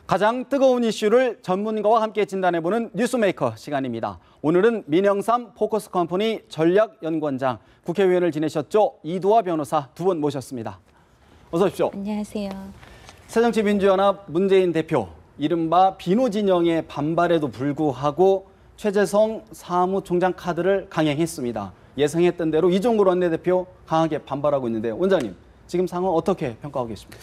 가장 뜨거운 이슈를 전문가와 함께 진단해보는 뉴스메이커 시간입니다. 오늘은 민영삼 포커스컴퍼니 전략연구원장, 국회의원을 지내셨죠? 이두화 변호사 두 분 모셨습니다. 어서 오십시오. 안녕하세요. 새정치민주연합 문재인 대표, 이른바 비노 진영의 반발에도 불구하고 최재성 사무총장 카드를 강행했습니다. 예상했던 대로 이종걸 원내대표 강하게 반발하고 있는데, 원장님 지금 상황 어떻게 평가하고 계십니까?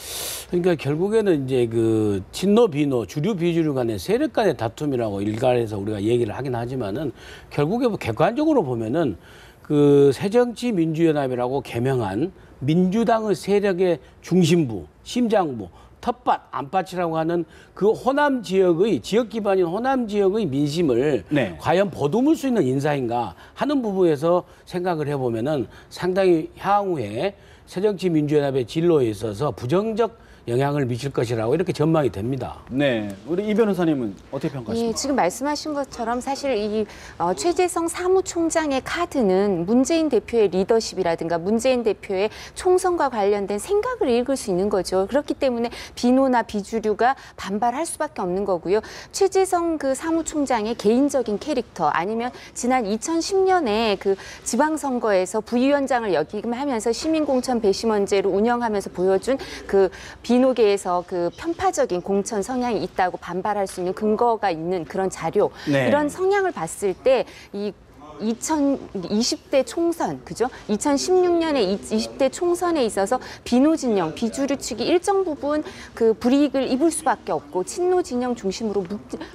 그러니까 결국에는 이제 그 친노 비노 주류 비주류 간의 세력 간의 다툼이라고 일각에서 우리가 얘기를 하긴 하지만은 결국에 객관적으로 보면은 그 새정치민주연합이라고 개명한 민주당의 세력의 중심부, 심장부, 텃밭, 안밭이라고 하는 그 호남 지역의 지역 기반인 호남 지역의 민심을 과연 보듬을 수 있는 인사인가 하는 부분에서 생각을 해보면은 상당히 향후에 새정치민주연합의 진로에 있어서 부정적 영향을 미칠 것이라고 이렇게 전망이 됩니다. 네, 우리 이 변호사님은 어떻게 평가하십니까? 예, 지금 말씀하신 것처럼 사실 이 최재성 사무총장의 카드는 문재인 대표의 리더십이라든가 문재인 대표의 총선과 관련된 생각을 읽을 수 있는 거죠. 그렇기 때문에 비노나 비주류가 반발할 수밖에 없는 거고요. 최재성 그 사무총장의 개인적인 캐릭터, 아니면 지난 2010년에 그 지방선거에서 부위원장을 역임하면서 시민공천 배심원제로 운영하면서 보여준 그 비노계에서 그 편파적인 공천 성향이 있다고 반발할 수 있는 근거가 있는 그런 자료, 이런 성향을 봤을 때 이 2020대 총선, 그죠? 2016년에 20대 총선에 있어서 비노 진영, 비주류 측이 일정 부분 그 불이익을 입을 수밖에 없고 친노 진영 중심으로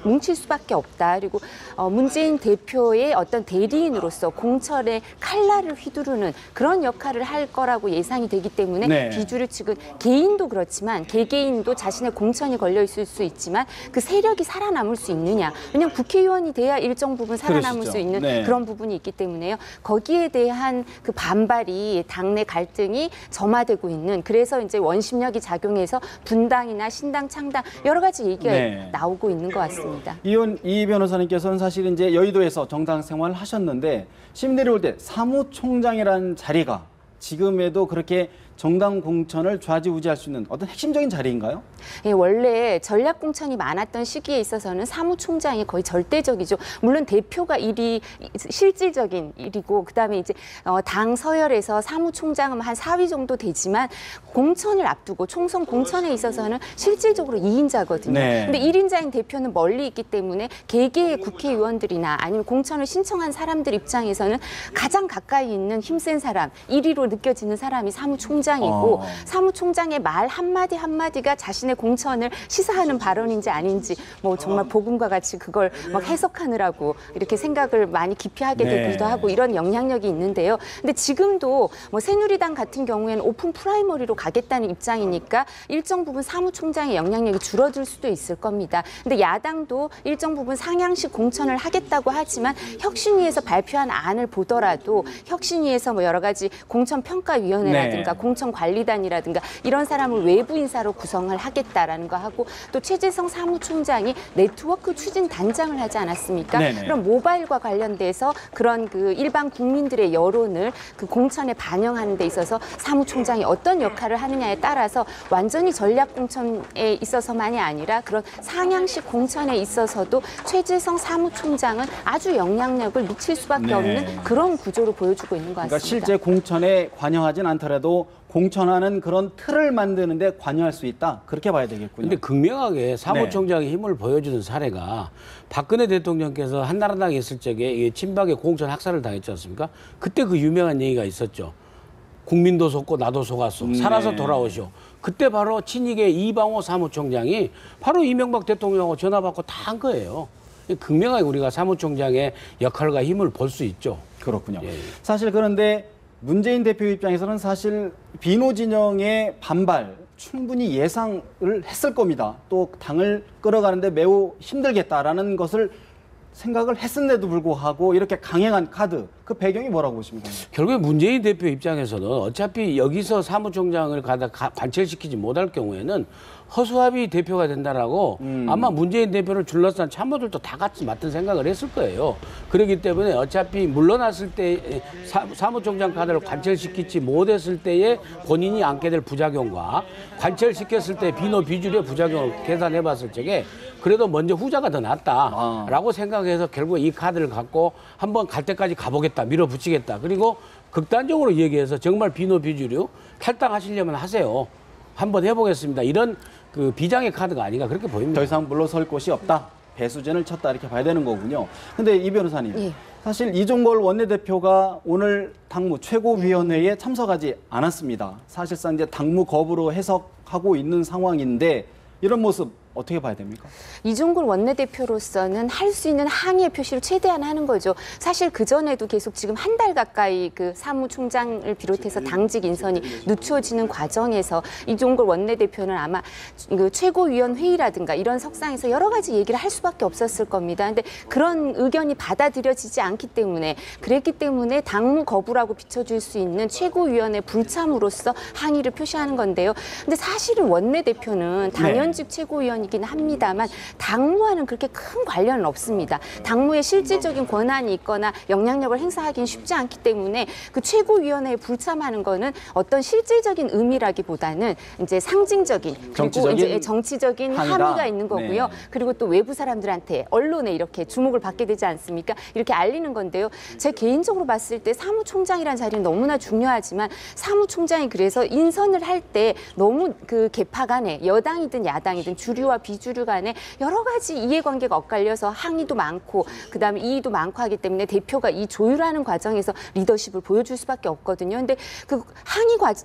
뭉칠 수밖에 없다. 그리고 문재인 대표의 어떤 대리인으로서 공천의 칼날을 휘두르는 그런 역할을 할 거라고 예상이 되기 때문에 비주류 측은 개인도 그렇지만 개개인도 자신의 공천이 걸려 있을 수 있지만 그 세력이 살아남을 수 있느냐? 왜냐하면 국회의원이 돼야 일정 부분 살아남을 수 있는 그런 부분이 있기 때문에요. 거기에 대한 그 반발이 당내 갈등이 점화되고 있는, 그래서 이제 원심력이 작용해서 분당이나 신당, 창당 여러 가지 얘기가 나오고 있는 것 같습니다. 이 변호사님께서는 사실 이제 여의도에서 정당 생활을 하셨는데 시민들이 볼 때 사무총장이라는 자리가 지금에도 그렇게 정당 공천을 좌지우지할 수 있는 어떤 핵심적인 자리인가요? 예, 원래 전략 공천이 많았던 시기에 있어서는 사무총장이 거의 절대적이죠. 물론 대표가 일이 실질적인 일이고, 그다음에 이제 당 서열에서 사무총장은 한 4위 정도 되지만 공천을 앞두고 총선 공천에 있어서는 실질적으로 2인자거든요. 근데 1인자인 대표는 멀리 있기 때문에 개개의 국회의원들이나 아니면 공천을 신청한 사람들 입장에서는 가장 가까이 있는 힘센 사람, 1위로 느껴지는 사람이 사무총장이고, 사무총장의 말 한마디 한마디가 자신의 공천을 시사하는 발언인지 아닌지 뭐 정말 복음과 같이 그걸 막 해석하느라고 이렇게 생각을 많이 깊이 하게 되기도 하고, 이런 영향력이 있는데요. 근데 지금도 뭐 새누리당 같은 경우에는 오픈 프라이머리로 가겠다는 입장이니까 일정 부분 사무총장의 영향력이 줄어들 수도 있을 겁니다. 근데 야당도 일정 부분 상향식 공천을 하겠다고 하지만 혁신위에서 발표한 안을 보더라도 혁신위에서 뭐 여러 가지 공천평가위원회라든가 공천관리단이라든가 이런 사람을 외부 인사로 구성을 하겠다라는 거 하고, 또 최재성 사무총장이 네트워크 추진 단장을 하지 않았습니까? 그럼 모바일과 관련돼서 그런 그 일반 국민들의 여론을 그 공천에 반영하는 데 있어서 사무총장이 어떤 역할을 하느냐에 따라서 완전히 전략 공천에 있어서만이 아니라 그런 상향식 공천에 있어서도 최재성 사무총장은 아주 영향력을 미칠 수밖에 없는 그런 구조로 보여주고 있는 것 같습니다. 그러니까 실제 공천에 관여하진 않더라도 공천하는 그런 틀을 만드는데 관여할 수 있다, 그렇게 봐야 되겠군요. 근데 극명하게 사무총장의 힘을 보여주는 사례가 박근혜 대통령께서 한나라당에 있을 적에 친박의 공천 학살을 당했지 않습니까? 그때 그 유명한 얘기가 있었죠. 국민도 속고 나도 속았소. 살아서 돌아오시오. 그때 바로 친이계 이방호 사무총장이 바로 이명박 대통령하고 전화 받고 다 한 거예요. 극명하게 우리가 사무총장의 역할과 힘을 볼 수 있죠. 그렇군요. 사실 그런데 문재인 대표 입장에서는 사실 비노 진영의 반발 충분히 예상을 했을 겁니다. 또 당을 끌어가는데 매우 힘들겠다라는 것을 생각을 했음에도 불구하고 이렇게 강행한 카드, 그 배경이 뭐라고 보십니까? 결국에 문재인 대표 입장에서는 어차피 여기서 사무총장을 관철시키지 못할 경우에는 허수아비 대표가 된다라고 아마 문재인 대표를 둘러싼 참모들도 다 같이 맡은 생각을 했을 거예요. 그렇기 때문에 어차피 물러났을 때 사무총장 카드를 관철시키지 못했을 때에 본인이 안게 될 부작용과 관철시켰을 때 비노 비주류의 부작용을 계산해 봤을 적에 그래도 먼저 후자가 더 낫다라고 생각해서 결국 이 카드를 갖고 한번 갈 때까지 가보겠다, 밀어붙이겠다. 그리고 극단적으로 얘기해서 정말 비노 비주류 탈당하시려면 하세요. 한번 해보겠습니다. 이런 그 비장의 카드가 아닌가 그렇게 보입니다. 더 이상 물러설 곳이 없다. 배수진을 쳤다 이렇게 봐야 되는 거군요. 근데 이 변호사님, 예. 사실 이종걸 원내대표가 오늘 당무 최고위원회에 참석하지 않았습니다. 사실상 이제 당무 거부로 해석하고 있는 상황인데 이런 모습 어떻게 봐야 됩니까? 이종걸 원내대표로서는 할 수 있는 항의의 표시를 최대한 하는 거죠. 사실 그전에도 계속 지금 한 달 가까이 그 사무총장을 비롯해서 당직 인선이 늦춰지는 과정에서 이종걸 원내대표는 아마 그 최고위원 회의라든가 이런 석상에서 여러 가지 얘기를 할 수밖에 없었을 겁니다. 근데 그런 의견이 받아들여지지 않기 때문에 그랬기 때문에 당무 거부라고 비춰줄 수 있는 최고위원회 불참으로서 항의를 표시하는 건데요. 근데 사실은 원내대표는 당연직 최고위원이긴 합니다만 당무와는 그렇게 큰 관련은 없습니다. 당무에 실질적인 권한이 있거나 영향력을 행사하기는 쉽지 않기 때문에 그 최고위원회에 불참하는 거는 어떤 실질적인 의미라기보다는 이제 상징적인 그리고 이제 정치적인 함의가 있는 거고요. 네. 그리고 또 외부 사람들한테 언론에 이렇게 주목을 받게 되지 않습니까? 이렇게 알리는 건데요. 제 개인적으로 봤을 때 사무총장이라는 자리는 너무나 중요하지만 사무총장이 그래서 인선을 할 때 너무 그 계파 간에 여당이든 야당이든 주류와 비주류 간에 여러 가지 이해관계가 엇갈려서 항의도 많고 그다음에 이의도 많고 하기 때문에 대표가 이 조율하는 과정에서 리더십을 보여줄 수밖에 없거든요. 근데 그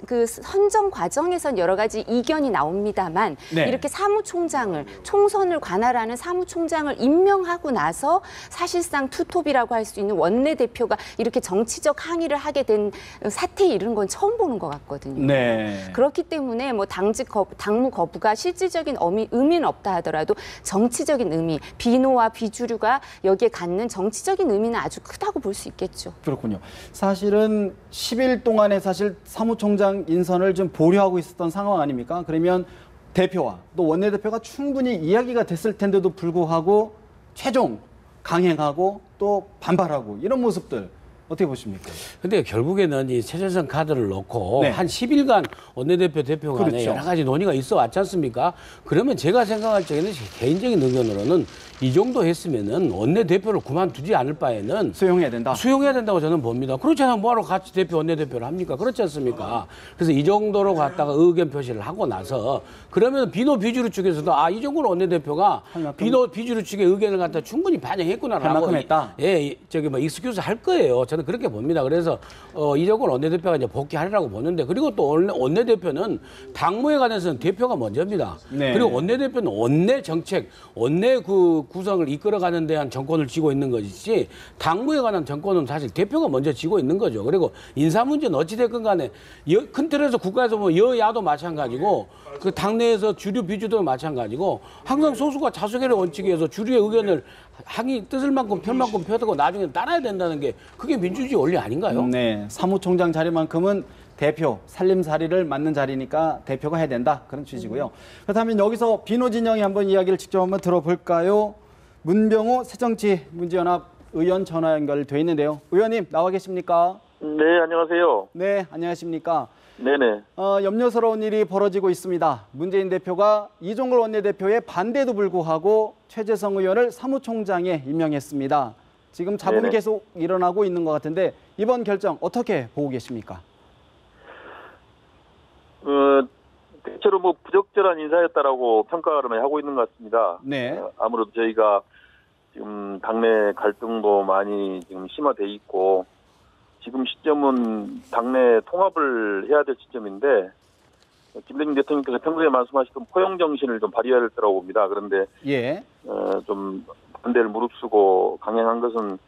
그 선정 과정에선 여러 가지 이견이 나옵니다만 네. 이렇게 사무총장을 총선을 관할하는 사무총장을 임명하고 나서 사실상 투톱이라고 할 수 있는 원내대표가 이렇게 정치적 항의를 하게 된 사태에 이르는 건 처음 보는 것 같거든요. 네. 그렇기 때문에 뭐 당무 거부가 실질적인 의미는 없다 하더라도 정치적인 의미, 비노와 비주류가 여기에 갖는 정치적인 의미는 아주 크다고 볼 수 있겠죠. 그렇군요. 사실은 10일 동안에 사실 사무총장 인선을 좀 보류하고 있었던 상황 아닙니까? 그러면 대표와 또 원내대표가 충분히 이야기가 됐을 텐데도 불구하고 최종 강행하고 또 반발하고 이런 모습들 어떻게 보십니까? 근데 결국에는 이 최재성 카드를 놓고 네. 한 10일간 원내대표 대표 간에 그렇죠. 여러 가지 논의가 있어 왔지 않습니까? 그러면 제가 생각할 적에는 제 개인적인 의견으로는 이 정도 했으면은 원내대표를 그만두지 않을 바에는 수용해야 된다. 수용해야 된다고 저는 봅니다. 그렇지 않으면 뭐하러 같이 대표 원내대표를 합니까? 그렇지 않습니까? 그래서 이 정도로 갖다가 의견 표시를 하고 나서 그러면 비노 비주류 측에서도 아 이종걸 원내대표가 비노 비주류 측의 의견을 갖다 충분히 반영했구나라고 할 만큼 했다. 예, 저기 뭐 익스큐즈 할 거예요. 저는 그렇게 봅니다. 그래서 이종걸 원내대표가 이제 복귀하리라고 보는데 그리고 또 원내대표는 당무에 관해서는 대표가 먼저입니다. 네. 그리고 원내대표는 원내 정책, 원내 그 구성을 이끌어가는 데한 정권을 쥐고 있는 것이지 당무에 관한 정권은 사실 대표가 먼저 쥐고 있는 거죠. 그리고 인사 문제는 어찌됐건 간에 큰 틀에서 국가에서 뭐 여야도 마찬가지고 그 당내에서 주류 비주도 마찬가지고 항상 소수가 자수결의 원칙에 의해서 주류의 의견을 항의 뜻을 만큼 편만큼 펴두고 나중에 따라야 된다는 게 그게 민주주의 원리 아닌가요? 네, 사무총장 자리만큼은 대표 살림살이를 맡는 자리니까 대표가 해야 된다 그런 취지고요. 그렇다면 여기서 비노 진영이 한번 이야기를 직접 한번 들어볼까요? 문병호 새정치민주연합 의원 전화 연결돼 있는데요. 의원님 나와 계십니까? 네, 안녕하세요. 네, 안녕하십니까? 네네. 염려스러운 일이 벌어지고 있습니다. 문재인 대표가 이종걸 원내대표의 반대에도 불구하고 최재성 의원을 사무총장에 임명했습니다. 지금 잡음이 네네. 계속 일어나고 있는 것 같은데 이번 결정 어떻게 보고 계십니까? 대체로 뭐 부적절한 인사였다라고 평가를 하고 있는 것 같습니다. 네. 아무래도 저희가 지금 당내 갈등도 많이 지금 심화돼 있고 지금 시점은 당내 통합을 해야 될 시점인데 김대중 대통령께서 평소에 말씀하시던 포용 정신을 좀 발휘해야 될 거라고 봅니다. 그런데 예. 좀 반대를 무릅쓰고 강행한 것은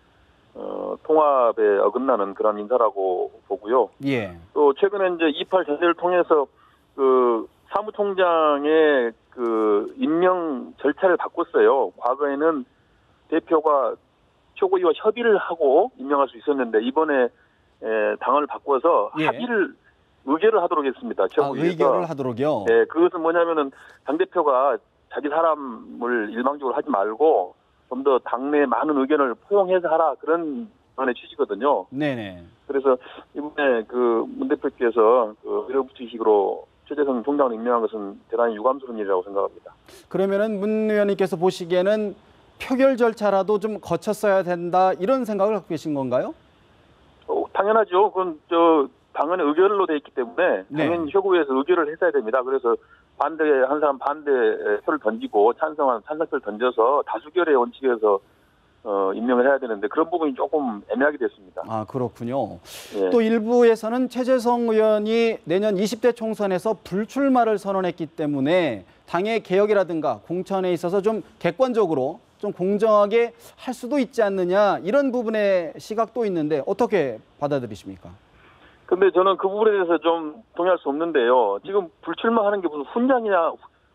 통합에 어긋나는 그런 인사라고 보고요. 예. 또 최근에 이제 28 자세를 통해서 그 사무총장의 그 임명 절차를 바꿨어요. 과거에는 대표가 최고위와 협의를 하고 임명할 수 있었는데 이번에 당을 바꿔서 예. 의결을 하도록 했습니다. 최고위에서. 의결을 하도록요. 네, 그것은 뭐냐면은 당대표가 자기 사람을 일방적으로 하지 말고 좀 더 당내 많은 의견을 포용해서 하라 그런 방안의 취지거든요. 네네. 그래서 이번에 그 문 대표께서 그 의료부투식으로 최재성 총장을 임명한 것은 대단히 유감스러운 일이라고 생각합니다. 그러면은 문 의원님께서 보시기에는 표결 절차라도 좀 거쳤어야 된다 이런 생각을 갖고 계신 건가요? 당연하죠. 그건 당연히 의결로 돼 있기 때문에 네. 당연히 최고위에서 의결을 했어야 됩니다. 그래서 반대한 사람 반대 표를 던지고 찬성표를 던져서 다수결의 원칙에서 임명을 해야 되는데 그런 부분이 조금 애매하게 됐습니다. 아, 그렇군요. 예. 또 일부에서는 최재성 의원이 내년 20대 총선에서 불출마를 선언했기 때문에 당의 개혁이라든가 공천에 있어서 좀 객관적으로 좀 공정하게 할 수도 있지 않느냐 이런 부분의 시각도 있는데 어떻게 받아들이십니까? 근데 저는 그 부분에 대해서 좀 동의할 수 없는데요. 지금 불출마하는 게 무슨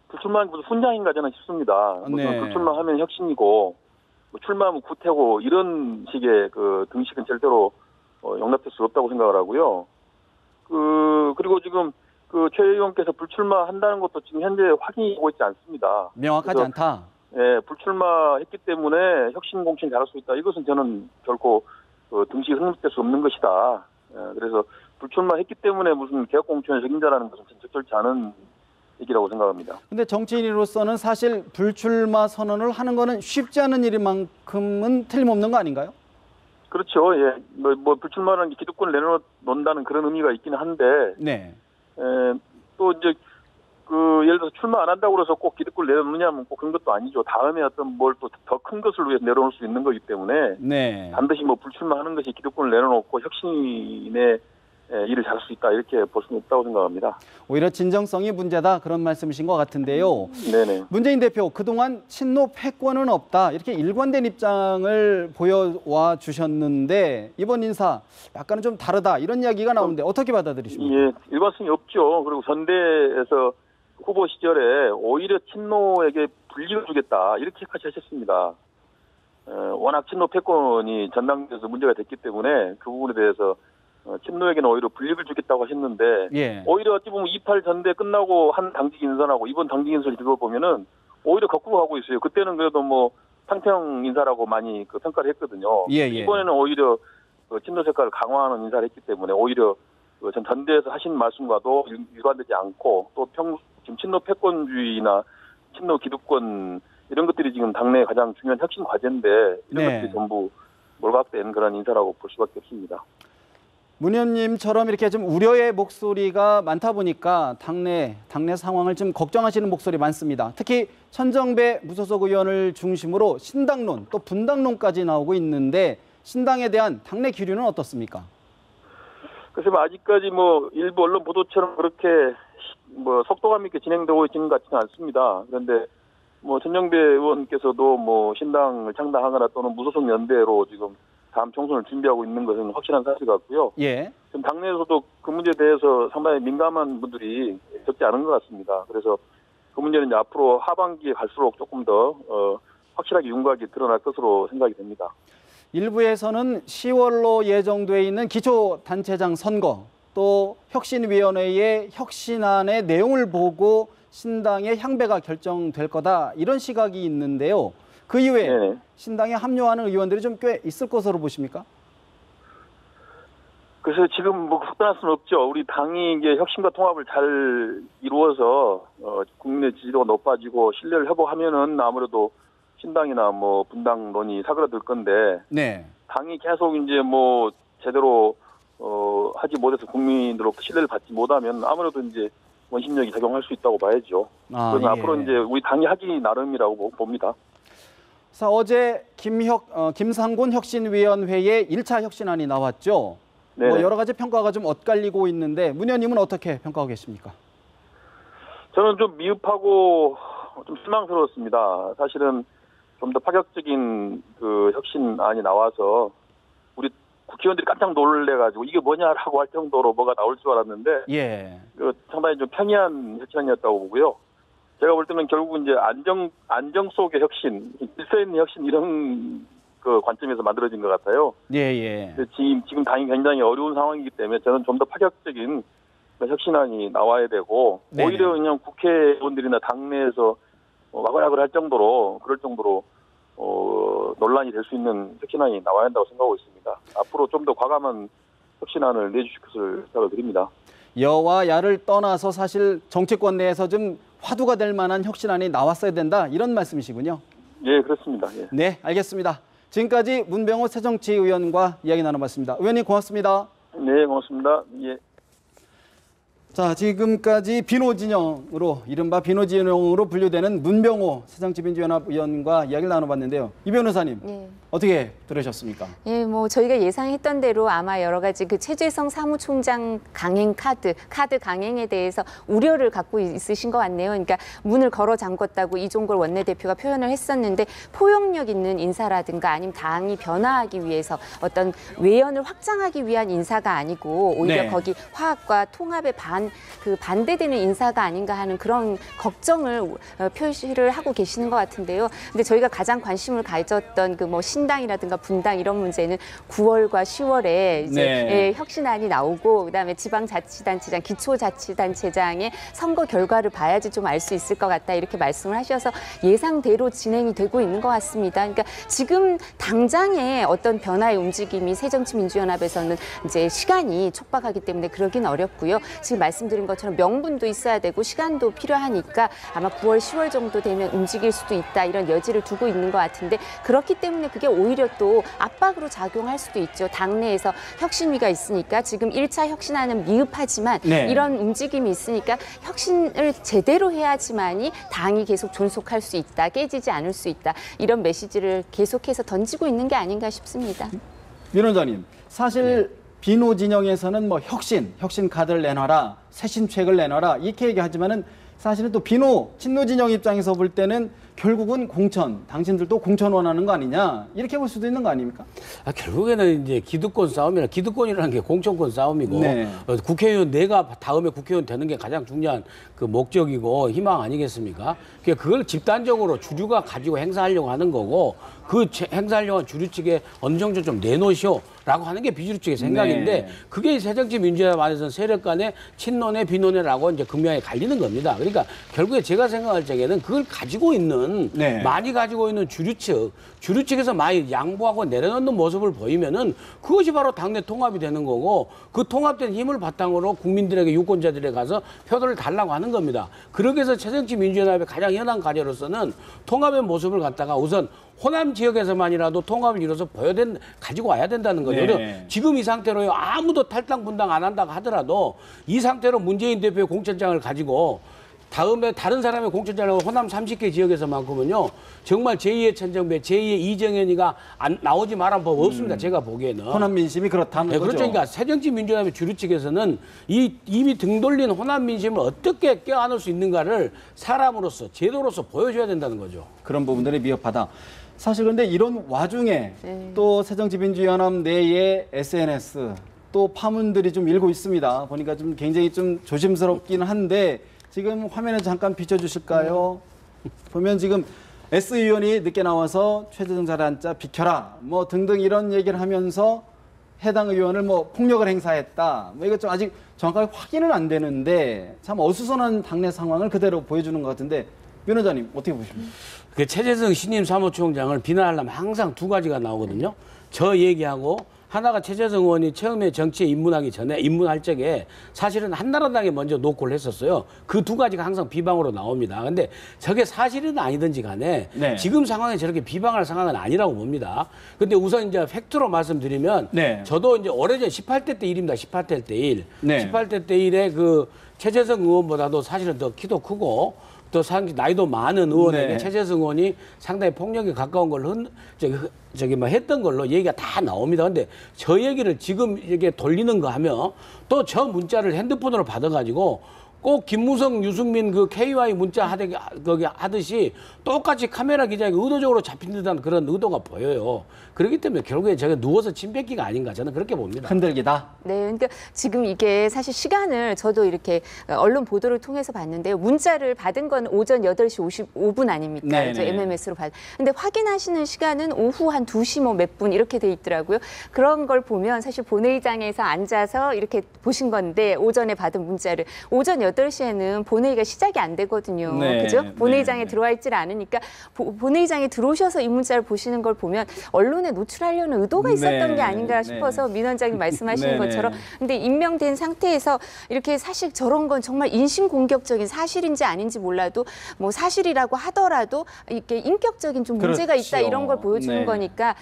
불출마하는 게 무슨 훈장인가 저는 싶습니다. 무슨 네. 불출마하면 혁신이고 뭐 출마하면 구태고 이런 식의 그 등식은 절대로 용납될 수 없다고 생각을 하고요. 그리고 지금 그 최 의원께서 불출마한다는 것도 지금 현재 확인이 되고 있지 않습니다. 명확하지 그래서, 않다. 예, 불출마했기 때문에 혁신 공천이 잘할 수 있다. 이것은 저는 결코 등식이 성립될 수 없는 것이다. 예, 그래서 불출마했기 때문에 무슨 개혁 공천의 책임자라는 것은 적절치 않은 얘기라고 생각합니다. 근데 정치인으로서는 사실 불출마 선언을 하는 거는 쉽지 않은 일만큼은 틀림없는 거 아닌가요? 그렇죠. 예, 뭐 불출마라는 게 기득권을 내놓는다는 그런 의미가 있기는 한데, 네. 또 이제 예를 들어서 출마 안 한다고 그래서 꼭 기득권을 내놓느냐면 꼭 그런 것도 아니죠. 다음에 어떤 뭘 또 더 큰 것을 위해서 내려놓을 수 있는 거기 때문에 네. 반드시 뭐 불출마하는 것이 기득권을 내려놓고 혁신의 일을 잘할 수 있다 이렇게 볼 수는 없다고 생각합니다. 오히려 진정성이 문제다 그런 말씀이신 것 같은데요. 네네. 문재인 대표 그동안 친노 패권은 없다 이렇게 일관된 입장을 보여와 주셨는데 이번 인사 약간은 좀 다르다 이런 이야기가 나오는데 어떻게 받아들이십니까? 예, 일관성이 없죠. 그리고 선대에서 후보 시절에 오히려 친노에게 불리를 주겠다 이렇게까지 하셨습니다. 워낙 친노 패권이 전당대에서 문제가 됐기 때문에 그 부분에 대해서 친노에게는 오히려 불리를 주겠다고 하셨는데 예. 오히려 어찌 보면 28 전대 끝나고 한 당직 인선하고 이번 당직 인선을 들어보면은 오히려 거꾸로 가고 있어요. 그때는 그래도 뭐 탕평 인사라고 많이 평가를 했거든요. 예. 이번에는 오히려 친노 색깔을 강화하는 인사를 했기 때문에 오히려 전 전대에서 하신 말씀과도 일관되지 않고 또 지금 친노 패권주의나 친노 기득권 이런 것들이 지금 당내 가장 중요한 혁신 과제인데 이런 네. 것들이 전부 몰각된 그런 인사라고 볼 수밖에 없습니다. 문 의원님처럼 이렇게 좀 우려의 목소리가 많다 보니까 당내 상황을 좀 걱정하시는 목소리 많습니다. 특히 천정배 무소속 의원을 중심으로 신당론 또 분당론까지 나오고 있는데 신당에 대한 당내 기류는 어떻습니까? 그래서 아직까지 일부 언론 보도처럼 그렇게 속도감 있게 진행되고 있지는 같지는 않습니다. 그런데 천정배 의원께서도 신당을 창당하거나 또는 무소속 연대로 지금 다음 총선을 준비하고 있는 것은 확실한 사실 같고요. 예. 지금 당내에서도 그 문제에 대해서 상당히 민감한 분들이 적지 않은 것 같습니다. 그래서 그 문제는 이제 앞으로 하반기에 갈수록 조금 더 확실하게 윤곽이 드러날 것으로 생각이 됩니다. 일부에서는 10월로 예정돼 있는 기초단체장 선거 또 혁신위원회의 혁신안의 내용을 보고 신당의 향배가 결정될 거다 이런 시각이 있는데요. 그 이후에 네네. 신당에 합류하는 의원들이 좀 꽤 있을 것으로 보십니까? 그래서 지금 속단할 수는 없죠. 우리 당이 이제 혁신과 통합을 잘 이루어서 국민의 지지도가 높아지고 신뢰를 회복하면은 아무래도 신당이나 분당론이 사그라들 건데 네. 당이 계속 이제 제대로 하지 못해서 국민들로부터 신뢰를 받지 못하면 아무래도 이제 원심력이 작용할 수 있다고 봐야죠. 그래서 예. 앞으로 이제 우리 당이 하기 나름이라고 봅니다. 자, 어제 김상곤 혁신위원회의 1차 혁신안이 나왔죠. 네. 여러 가지 평가가 좀 엇갈리고 있는데 문 의원님은 어떻게 평가하고 계십니까? 저는 좀 미흡하고 좀 실망스러웠습니다. 사실은 좀 더 파격적인 그 혁신안이 나와서 우리 국회의원들이 깜짝 놀래가지고 이게 뭐냐라고 할 정도로 뭐가 나올 줄 알았는데 예. 상당히 좀 평이한 혁신안이었다고 보고요. 제가 볼 때는 결국은 이제 안정 속의 혁신, 질서 있는 혁신 이런 그 관점에서 만들어진 것 같아요. 예, 예. 근데 지금 당이 굉장히 어려운 상황이기 때문에 저는 좀 더 파격적인 혁신안이 나와야 되고 네네. 오히려 그냥 국회의원들이나 당내에서 와글와글 할 정도로 그럴 정도로 논란이 될 수 있는 혁신안이 나와야 한다고 생각하고 있습니다. 앞으로 좀 더 과감한 혁신안을 내주실 것을 생각을 드립니다. 여와 야를 떠나서 사실 정치권 내에서 좀 화두가 될 만한 혁신안이 나왔어야 된다 이런 말씀이시군요. 예, 그렇습니다. 예. 네, 알겠습니다. 지금까지 문병호 새정치의원과 이야기 나눠봤습니다. 의원님 고맙습니다. 네, 고맙습니다. 예. 자, 지금까지 비노진영으로 이른바 비노진영으로 분류되는 문병호 새정치민주연합 의원과 이야기를 나눠봤는데요. 이 변호사님 예. 어떻게 들으셨습니까? 예, 뭐 저희가 예상했던 대로 아마 여러 가지 그 최재성 사무총장 강행 카드 강행에 대해서 우려를 갖고 있으신 것 같네요. 그러니까 문을 걸어 잠궜다고 이종걸 원내대표가 표현을 했었는데 포용력 있는 인사라든가 아니면 당이 변화하기 위해서 어떤 외연을 확장하기 위한 인사가 아니고 오히려 네. 거기 화합과 통합에 반대되는 인사가 아닌가 하는 그런 걱정을 표시를 하고 계시는 것 같은데요. 근데 저희가 가장 관심을 가졌던 그 뭐 신당이라든가 분당 이런 문제는 9월과 10월에 이제 네. 혁신안이 나오고 그다음에 지방자치단체장, 기초자치단체장의 선거 결과를 봐야지 좀 알 수 있을 것 같다 이렇게 말씀을 하셔서 예상대로 진행이 되고 있는 것 같습니다. 그러니까 지금 당장의 어떤 변화의 움직임이 새정치민주연합에서는 이제 시간이 촉박하기 때문에 그러긴 어렵고요. 지금 말씀드린 것처럼 명분도 있어야 되고 시간도 필요하니까 아마 9월, 10월 정도 되면 움직일 수도 있다 이런 여지를 두고 있는 것 같은데 그렇기 때문에 그게 오히려 또 압박으로 작용할 수도 있죠. 당내에서 혁신위가 있으니까 지금 1차 혁신안은 미흡하지만 네. 이런 움직임이 있으니까 혁신을 제대로 해야지만이 당이 계속 존속할 수 있다, 깨지지 않을 수 있다 이런 메시지를 계속해서 던지고 있는 게 아닌가 싶습니다. 민 원장님, 사실 비노 진영에서는 뭐 혁신 카드를 내놔라, 쇄신책을 내놔라 이렇게 얘기하지만은 사실은 또 비노 친노 진영 입장에서 볼 때는 결국은 공천, 당신들도 공천 원하는 거 아니냐 이렇게 볼 수도 있는 거 아닙니까? 결국에는 이제 기득권 싸움이라 기득권이라는 게 공천권 싸움이고 네. 국회의원 내가 다음에 국회의원 되는 게 가장 중요한 그 목적이고 희망 아니겠습니까? 그걸 집단적으로 주류가 가지고 행사하려고 하는 거고 그 행사하려고 하는 주류 측에 어느 정도 좀 내놓으시오라고 하는 게 비주류 측의 생각인데 네. 그게 새정치민주연합 안에서는 세력 간의 친노네 비노네라고 이제 극명하게 갈리는 겁니다. 그러니까 결국에 제가 생각할 적에는 그걸 가지고 있는 네. 많이 가지고 있는 주류 측에서 많이 양보하고 내려놓는 모습을 보이면은 그것이 바로 당내 통합이 되는 거고 그 통합된 힘을 바탕으로 국민들에게 유권자들에게 가서 표를 달라고 하는 겁니다. 그렇게 해서 새정치민주연합의 가장 현안 과제로서는 통합의 모습을 갖다가 우선 호남 지역에서만이라도 통합을 이뤄서 가지고 와야 된다는 거죠. 네. 그래서 지금 이 상태로 아무도 탈당 분당 안 한다고 하더라도 이 상태로 문재인 대표의 공천장을 가지고 다음에 다른 사람의 공천장을 호남 30개 지역에서만큼은요 정말 제2의 천정배, 제2의 이정현이가 나오지 말한 법 없습니다. 제가 보기에는. 호남 민심이 그렇다는 네, 거죠. 그렇죠. 그러니까 새정치민주연합의 주류 측에서는 이미 등 돌린 호남 민심을 어떻게 껴안을 수 있는가를 사람으로서 제도로서 보여줘야 된다는 거죠. 그런 부분들이 미흡하다. 사실 그런데 이런 와중에 또 새정치민주연합 내에 SNS 또 파문들이 좀 일고 있습니다. 보니까 좀 굉장히 좀 조심스럽긴 한데 지금 화면에 잠깐 비춰주실까요? 보면 지금 S 의원이 늦게 나와서 최재성 자리한자 비켜라 뭐 등등 이런 얘기를 하면서 해당 의원을 뭐 폭력을 행사했다. 뭐 이것 좀 아직 정확하게 확인은 안 되는데 참 어수선한 당내 상황을 그대로 보여주는 것 같은데 변호사님 어떻게 보십니까? 그 최재성 신임 사무총장을 비난하려면 항상 두 가지가 나오거든요. 저 얘기하고 하나가 최재성 의원이 처음에 정치에 입문할 적에 사실은 한나라당에 먼저 노크를 했었어요. 그 두 가지가 항상 비방으로 나옵니다. 근데 저게 사실은 아니든지 간에 네. 지금 상황에 저렇게 비방할 상황은 아니라고 봅니다. 근데 우선 이제 팩트로 말씀드리면 네. 저도 이제 오래전 18대 때 일입니다. 18대 때 일. 네. 18대 때 일에 그 최재성 의원보다도 사실은 더 키도 크고 또 나이도 많은 의원에게 네. 최재성 의원이 상당히 폭력에 가까운 걸 했던 걸로 얘기가 다 나옵니다. 근데 저 얘기를 지금 이게 돌리는 거 하면 또 저 문자를 핸드폰으로 받아가지고 꼭 김무성, 유승민 그 KY 문자 거기 하듯이 똑같이 카메라 기자에게 의도적으로 잡힌 듯한 그런 의도가 보여요. 그렇기 때문에 결국에 제가 누워서 침 뱉기가 아닌가 저는 그렇게 봅니다. 흔들기다. 네, 그러니까 지금 이게 사실 시간을 저도 이렇게 언론 보도를 통해서 봤는데요. 문자를 받은 건 오전 8시 55분 아닙니까? 네네. 이제 MMS로 받. 근데 확인하시는 시간은 오후 한 2시 뭐 몇 분 이렇게 돼 있더라고요. 그런 걸 보면 사실 본회의장에서 앉아서 이렇게 보신 건데 오전에 받은 문자를 오전 8시에는 본회의가 시작이 안 되거든요. 네, 그죠? 본회의장에 네. 들어와 있질 않으니까 본회의장에 들어오셔서 이 문자를 보시는 걸 보면 언론에 노출하려는 의도가 있었던 네, 게 아닌가 네. 싶어서 민 원장님 말씀하시는 네네. 것처럼 근데 임명된 상태에서 이렇게 사실 저런 건 정말 인신공격적인 사실인지 아닌지 몰라도 뭐 사실이라고 하더라도 이렇게 인격적인 좀 문제가 있다 그렇죠. 이런 걸 보여주는 네. 거니까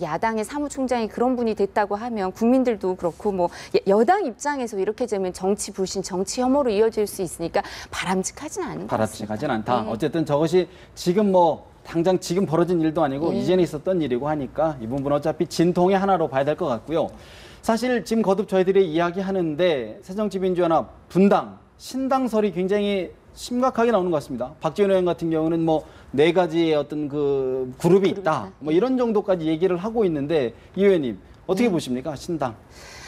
야당의 사무총장이 그런 분이 됐다고 하면 국민들도 그렇고 뭐 여당 입장에서 이렇게 되면 정치 불신, 정치 혐오로 이어질 수 있으니까 바람직하지는 않은 것 같습니다. 바람직하진 않다. 네. 어쨌든 저것이 지금 뭐 당장 지금 벌어진 일도 아니고 네. 이전에 있었던 일이고 하니까 이 부분은 어차피 진통의 하나로 봐야 될 것 같고요. 사실 지금 거듭 저희들이 이야기하는데 새정치민주연합 분당, 신당설이 굉장히 심각하게 나오는 것 같습니다. 박지원 의원 같은 경우는 뭐 4가지의 어떤 그 그룹이 있다. 뭐 이런 정도까지 얘기를 하고 있는데 이 의원님 어떻게 보십니까? 신당.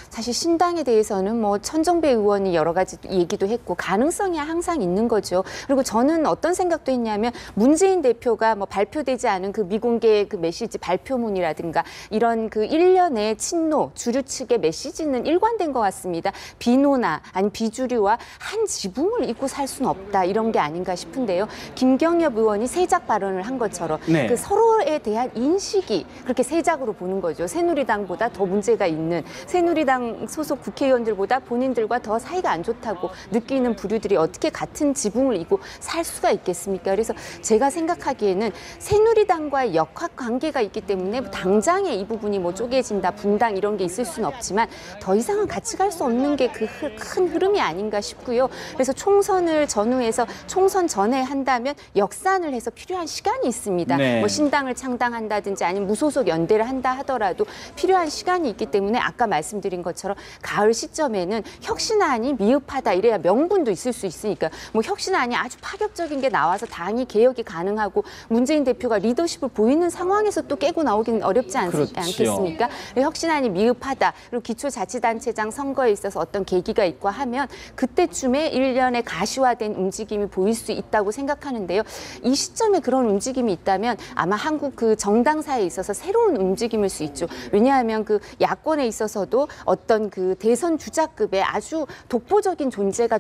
사실 신당에 대해서는 뭐 천정배 의원이 여러 가지 얘기도 했고 가능성이 항상 있는 거죠. 그리고 저는 어떤 생각도 했냐면 문재인 대표가 뭐 발표되지 않은 그 미공개 그 메시지 발표문이라든가 이런 그 일련의 친노 주류 측의 메시지는 일관된 것 같습니다. 비노나 아니 비주류와 한 지붕을 잇고 살 수는 없다 이런 게 아닌가 싶은데요. 김경엽 의원이 세작 발언을 한 것처럼 네. 그 서로에 대한 인식이 그렇게 세작으로 보는 거죠. 새누리당보다 더 문제가 있는 새누리당 소속 국회의원들보다 본인들과 더 사이가 안 좋다고 느끼는 부류들이 어떻게 같은 지붕을 이고 살 수가 있겠습니까? 그래서 제가 생각하기에는 새누리당과의 역학 관계가 있기 때문에 당장에 이 부분이 뭐 쪼개진다, 분당 이런 게 있을 수는 없지만 더 이상은 같이 갈 수 없는 게 그 큰 흐름이 아닌가 싶고요. 그래서 총선을 전후해서 총선 전에 한다면 역산을 해서 필요한 시간이 있습니다. 네. 뭐 신당을 창당한다든지 아니면 무소속 연대를 한다 하더라도 필요한 시간이 있기 때문에 아까 말씀드린 것처럼 가을 시점에는 혁신안이 미흡하다 이래야 명분도 있을 수 있으니까 뭐 혁신안이 아주 파격적인 게 나와서 당이 개혁이 가능하고 문재인 대표가 리더십을 보이는 상황에서 또 깨고 나오기는 어렵지 그렇지요. 않겠습니까? 혁신안이 미흡하다. 그리고 기초자치단체장 선거에 있어서 어떤 계기가 있고 하면 그때쯤에 일련의 가시화된 움직임이 보일 수 있다고 생각하는데요. 이 시점에 그런 움직임이 있다면 아마 한국 그 정당사에 있어서 새로운 움직임일 수 있죠. 왜냐하면 그 야권에 있어서도 어떤 그 대선 주자급의 아주 독보적인 존재가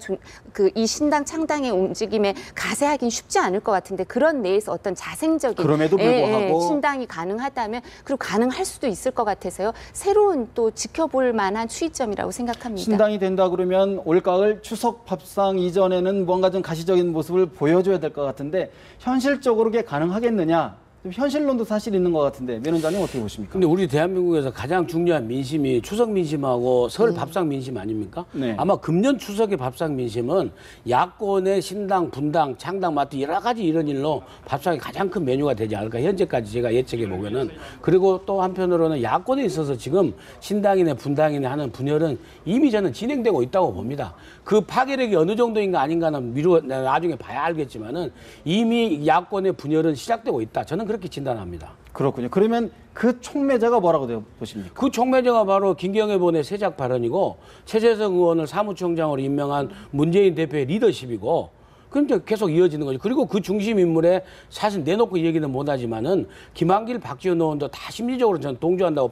그 이 신당 창당의 움직임에 가세하긴 쉽지 않을 것 같은데 그런 내에서 어떤 자생적인 그럼에도 불구하고 신당이 가능하다면 그리고 가능할 수도 있을 것 같아서요. 새로운 또 지켜볼 만한 추이점이라고 생각합니다. 신당이 된다 그러면 올가을 추석 밥상 이전에는 뭔가 좀 가시적인 모습을 보여줘야 될 것 같은데 현실적으로 그게 가능하겠느냐? 좀 현실론도 사실 있는 것 같은데 민 원장님 어떻게 보십니까? 근데 우리 대한민국에서 가장 중요한 민심이 추석 민심하고 설 밥상 민심 아닙니까? 네. 아마 금년 추석의 밥상 민심은 야권의 신당, 분당, 창당 마트 여러 가지 이런 일로 밥상이 가장 큰 메뉴가 되지 않을까 현재까지 제가 예측해 보면은 그리고 또 한편으로는 야권에 있어서 지금 신당이네 분당이네 하는 분열은 이미 저는 진행되고 있다고 봅니다. 그 파괴력이 어느 정도인가 아닌가는 나중에 봐야 알겠지만은 이미 야권의 분열은 시작되고 있다. 저는 그렇게 진단합니다. 그렇군요. 그러면 그 촉매자가 뭐라고 보십니까? 그 촉매자가 바로 김경엽 의원의 세작 발언이고 최재성 의원을 사무총장으로 임명한 문재인 대표의 리더십이고 그런데 계속 이어지는 거죠. 그리고 그 중심 인물에 사실 내놓고 얘기는 못하지만은 김한길, 박지원 의원도 다 심리적으로 저는 동조한다고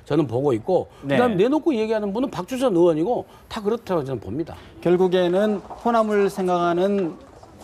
저는 보고 있고 네. 그다음에 내놓고 얘기하는 분은 박주선 의원이고 다 그렇다고 저는 봅니다. 결국에는 호남을 생각하는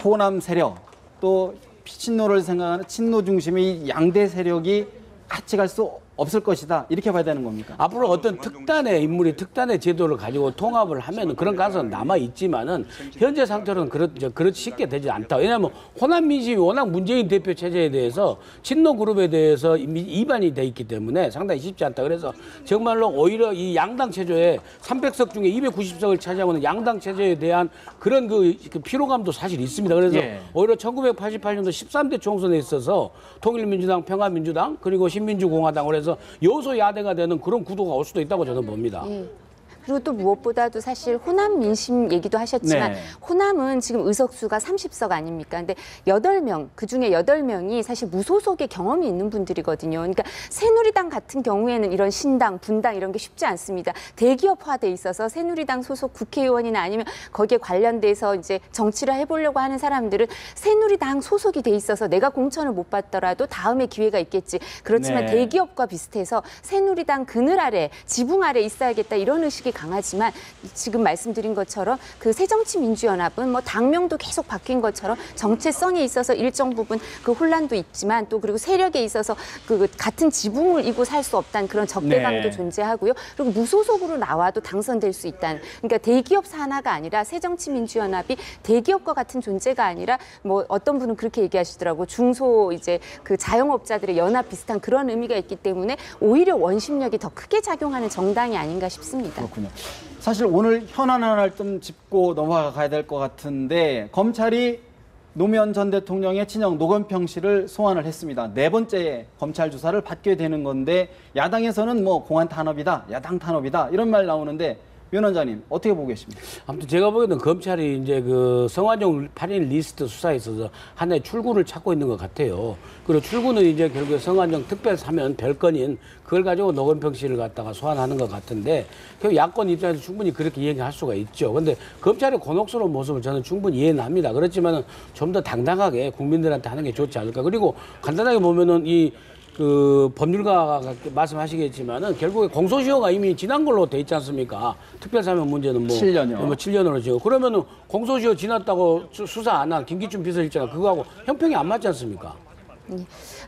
호남 세력 또 친노를 생각하는 친노 중심의 양대 세력이 같이 갈 수 없을 것이다. 이렇게 봐야 되는 겁니까? 앞으로 어떤 특단의 인물이 특단의 제도를 가지고 통합을 하면 그런 가능성은 남아있지만은 현재 상태로는 그렇지 쉽게 되지 않다. 왜냐하면 호남 민심이 워낙 문재인 대표 체제에 대해서 친노 그룹에 대해서 이반이 돼 있기 때문에 상당히 쉽지 않다. 그래서 정말로 오히려 이 양당 체제에 300석 중에 290석을 차지하고 있는 양당 체제에 대한 그런 그 피로감도 사실 있습니다. 그래서 예. 오히려 1988년도 13대 총선에 있어서 통일민주당, 평화민주당 그리고 신민주공화당 그래서 여소야대가 되는 그런 구도가 올 수도 있다고 저는 봅니다. 예. 그리고 또 무엇보다도 사실 호남 민심 얘기도 하셨지만 네. 호남은 지금 의석수가 30석 아닙니까? 근데 8명, 그중에 8명이 사실 무소속의 경험이 있는 분들이거든요. 그러니까 새누리당 같은 경우에는 이런 신당, 분당 이런 게 쉽지 않습니다. 대기업화돼 있어서 새누리당 소속 국회의원이나 아니면 거기에 관련돼서 이제 정치를 해보려고 하는 사람들은 새누리당 소속이 돼 있어서 내가 공천을 못 받더라도 다음에 기회가 있겠지. 그렇지만 네. 대기업과 비슷해서 새누리당 그늘 아래, 지붕 아래 있어야겠다 이런 의식이 강하지만 지금 말씀드린 것처럼 그 새정치민주연합은 뭐 당명도 계속 바뀐 것처럼 정체성에 있어서 일정 부분 그 혼란도 있지만 또 그리고 세력에 있어서 그 같은 지붕을 이고 살 수 없다는 그런 적대감도 네. 존재하고요. 그리고 무소속으로 나와도 당선될 수 있다는. 그러니까 대기업 산하가 아니라 새정치민주연합이 대기업과 같은 존재가 아니라 뭐 어떤 분은 그렇게 얘기하시더라고. 중소 이제 그 자영업자들의 연합 비슷한 그런 의미가 있기 때문에 오히려 원심력이 더 크게 작용하는 정당이 아닌가 싶습니다. 그렇군요. 사실 오늘 현안 하나를 좀 짚고 넘어가야 될 것 같은데 검찰이 노무현 전 대통령의 친형 노건평 씨를 소환을 했습니다. 4번째 검찰 조사를 받게 되는 건데 야당에서는 뭐 공안 탄압이다, 야당 탄압이다 이런 말 나오는데 위원장님 어떻게 보고 계십니까? 아무튼 제가 보기에는 검찰이 이제 그 성완종 8인 리스트 수사에 있어서 하나의 출구를 찾고 있는 것 같아요. 그리고 출구는 이제 결국에 성완종 특별 사면 별건인 그걸 가지고 노건평 씨를 갖다가 소환하는 것 같은데 야권 입장에서 충분히 그렇게 얘기할 수가 있죠. 그런데 검찰의 곤혹스러운 모습을 저는 충분히 이해는 합니다. 그렇지만은 좀 더 당당하게 국민들한테 하는 게 좋지 않을까. 그리고 간단하게 보면은 그 법률가가 말씀하시겠지만은 결국에 공소시효가 이미 지난 걸로 돼 있지 않습니까? 특별사면 문제는 뭐 7년이요. 뭐 7년으로 지금 그러면은 공소시효 지났다고 수사 안 한 김기춘 비서실장가 그거하고 형평이 안 맞지 않습니까?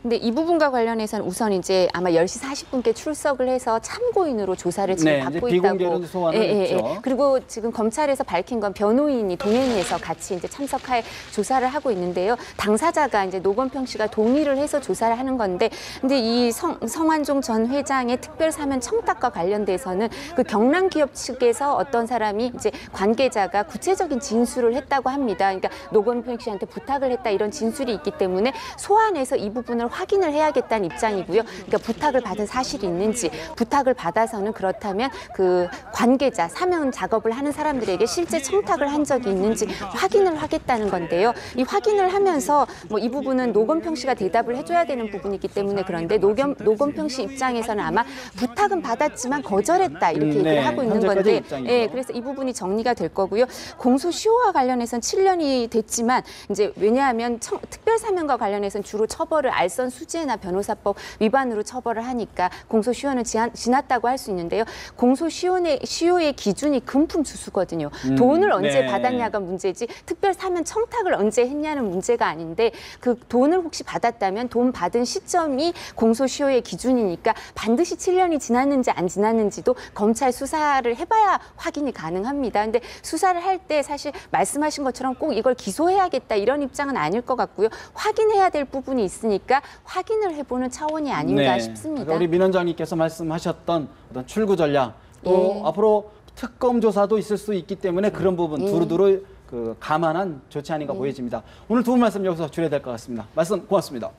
근데 이 부분과 관련해서는 우선 이제 아마 10시 40분께 출석을 해서 참고인으로 조사를 지금 네, 받고 이제 있다고. 비공개로 소환을 했죠. 그리고 지금 검찰에서 밝힌 건 변호인이 동행해서 같이 이제 참석할 조사를 하고 있는데요. 당사자가 이제 노건평 씨가 동의를 해서 조사를 하는 건데, 근데 이 성완종 전 회장의 특별 사면 청탁과 관련돼서는 그 경남기업 측에서 어떤 사람이 이제 관계자가 구체적인 진술을 했다고 합니다. 그러니까 노건평 씨한테 부탁을 했다 이런 진술이 있기 때문에 소환해서 이 부분을 확인을 해야겠다는 입장이고요. 그러니까 부탁을 받은 사실이 있는지, 부탁을 받아서는 그렇다면 그 관계자, 사면 작업을 하는 사람들에게 실제 청탁을 한 적이 있는지 확인을 하겠다는 건데요. 이 확인을 하면서 뭐 이 부분은 노건평 씨가 대답을 해줘야 되는 부분이기 때문에 그런데 노건평 씨 입장에서는 아마 부탁은 받았지만 거절했다 이렇게 얘기를 네, 하고 있는 현재까지 건데, 입장이죠. 예, 그래서 이 부분이 정리가 될 거고요. 공소시효와 관련해서는 7년이 됐지만 이제 왜냐하면 특별사면과 관련해서는 주로 처벌을 알선 수재나 변호사법 위반으로 처벌을 하니까 공소시효는 지났다고 할 수 있는데요. 공소시효의 기준이 금품수수거든요. 돈을 언제 네. 받았냐가 문제지 특별사면 청탁을 언제 했냐는 문제가 아닌데 그 돈을 혹시 받았다면 돈 받은 시점이 공소시효의 기준이니까 반드시 7년이 지났는지 안 지났는지도 검찰 수사를 해봐야 확인이 가능합니다. 근데 수사를 할 때 사실 말씀하신 것처럼 꼭 이걸 기소해야겠다 이런 입장은 아닐 것 같고요. 확인해야 될 부분이 있으니까 확인을 해보는 차원이 아닌가 싶습니다. 아까 우리 민 원장님께서 말씀하셨던 어떤 출구 전략, 또 예. 앞으로 특검 조사도 있을 수 있기 때문에 그런 부분 두루두루 그 감안한 조치 아닌가 보여집니다. 오늘 두 분 말씀 여기서 줄여야 될 것 같습니다. 말씀 고맙습니다.